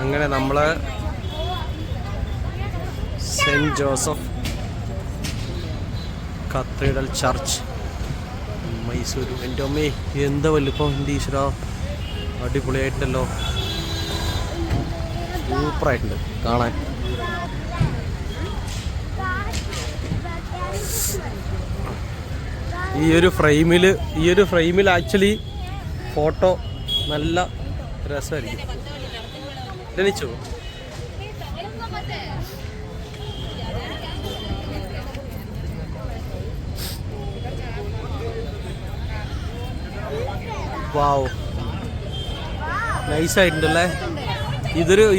അങ്ങനെ നമ്മൾ saint Joseph cathedral church Mysore. എൻ്റെ അമ്മേ എന്താ വലുപ്പം, എൻ്റെ ഈശ്വര, അടിപൊളിയായിട്ടുണ്ടല്ലോ, സൂപ്പറായിട്ടുണ്ട് കാണാൻ. ഈ ഒരു ഫ്രെയിമിൽ ആക്ച്വലി ഫോട്ടോ നല്ല രസമായിരിക്കും. ധനിച്ചു വാവ്, നൈസായിട്ടുണ്ടല്ലേ.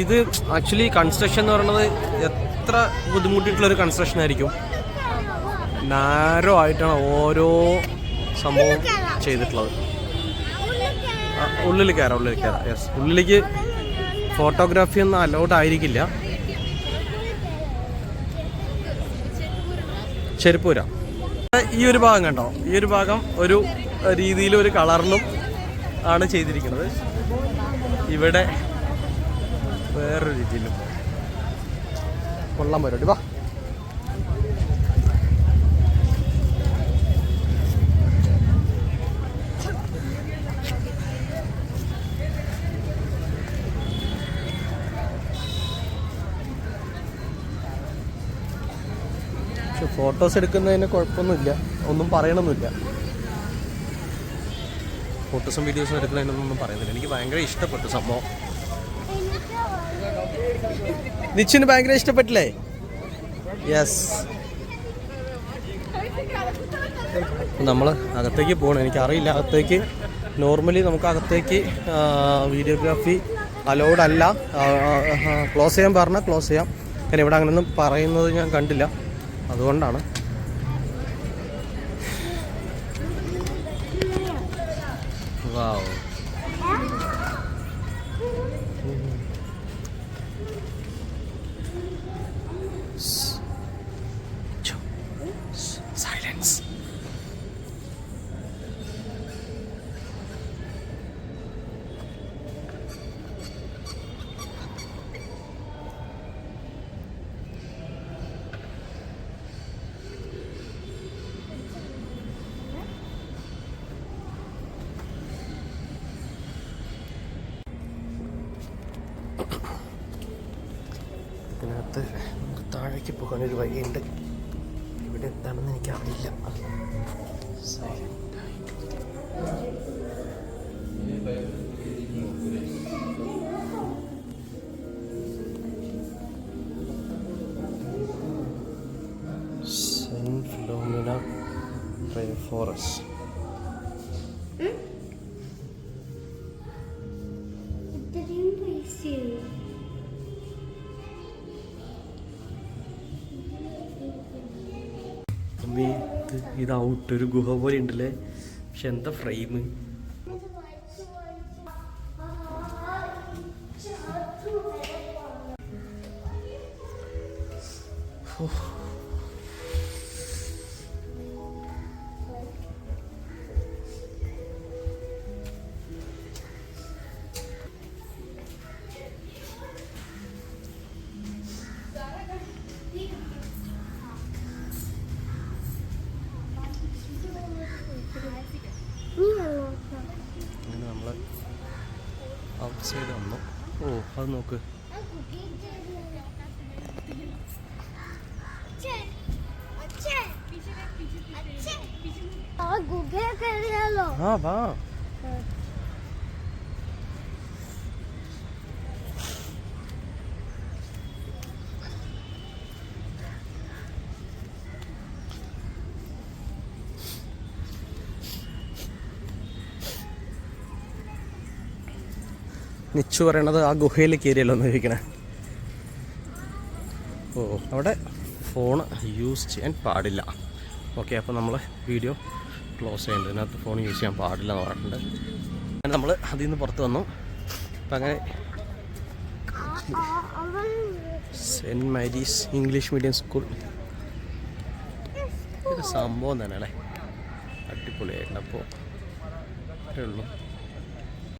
ഇത് ആക്ച്വലി കൺസ്ട്രക്ഷൻ എന്ന് പറയുന്നത് എത്ര ബുദ്ധിമുട്ടിയിട്ടുള്ളൊരു കൺസ്ട്രക്ഷൻ ആയിരിക്കും. നാരോ ആയിട്ടാണ് ഓരോ സംഭവം ചെയ്തിട്ടുള്ളത്. ഉള്ളിൽ കയറാം യെസ്. ഉള്ളിലേക്ക് ഫോട്ടോഗ്രാഫി ഒന്നും അലൗഡ് ആയിരിക്കില്ല. ചെരുപ്പൂര ഈ ഒരു ഭാഗം കണ്ടോ, ഈ ഒരു ഭാഗം ഒരു രീതിയിലും ഒരു കളറിലും ആണ് ചെയ്തിരിക്കുന്നത്. ഇവിടെ വേറൊരു രീതിയിലും കൊള്ളാൻ പരിപാടി. വാ, പക്ഷെ ഫോട്ടോസ് എടുക്കുന്നതിന് കുഴപ്പമൊന്നുമില്ല, ഒന്നും പറയണമെന്നില്ല. ഫോട്ടോസും വീഡിയോസും എടുക്കുന്നതിനൊന്നും പറയുന്നില്ല. എനിക്ക് ഭയങ്കര ഇഷ്ടപ്പെട്ടു സംഭവം. നിച്ചിന് ഭയങ്കര ഇഷ്ടപ്പെട്ടില്ലേ? യെസ്. നമ്മൾ അകത്തേക്ക് പോകണം. എനിക്കറിയില്ല അകത്തേക്ക്, നോർമലി നമുക്ക് അകത്തേക്ക് വീഡിയോഗ്രാഫി അലൗഡ് അല്ല. ക്ലോസ് ചെയ്യാൻ പറഞ്ഞാൽ ക്ലോസ് ചെയ്യാം. കാരണം ഇവിടെ അങ്ങനെയൊന്നും പറയുന്നത് ഞാൻ കണ്ടില്ല, അതുകൊണ്ടാണ്. Wow, silence. ഇതിനകത്ത് താഴേക്ക് പോകാനൊരു വഴിയുണ്ട്. ഇവിടെ എന്താണെന്ന് എനിക്കറിയില്ല. Saint Philomena forest. ഇത് ഔട്ടൊരു ഗുഹ പോലെ ഉണ്ടല്ലേ, പക്ഷെ എന്താ ഫ്രെയിം. നമ്മൾ ഔട്ട് സൈഡ് വന്നു. ഓ, അത് നോക്ക്. ആ വാ. നിച്ചു പറയണത് ആ ഗുഹയിൽ കയറിയല്ലോ എന്ന് ചോദിക്കണേ. ഓ, അവിടെ ഫോൺ യൂസ് ചെയ്യാൻ പാടില്ല. ഓക്കെ, അപ്പോൾ നമ്മൾ വീഡിയോ ക്ലോസ് ചെയ്യേണ്ടത്. ഇതിനകത്ത് ഫോൺ യൂസ് ചെയ്യാൻ പാടില്ല എന്ന് പറഞ്ഞിട്ടുണ്ട്. അങ്ങനെ നമ്മൾ അതിൽ നിന്ന് പുറത്ത് വന്നു. അപ്പം അങ്ങനെ saint Mary's English medium school ഒരു സംഭവം തന്നെ അല്ലേ, അടിപൊളിയായിട്ടുണ്ട്. അപ്പോൾ അത്രേ ഉള്ളൂ.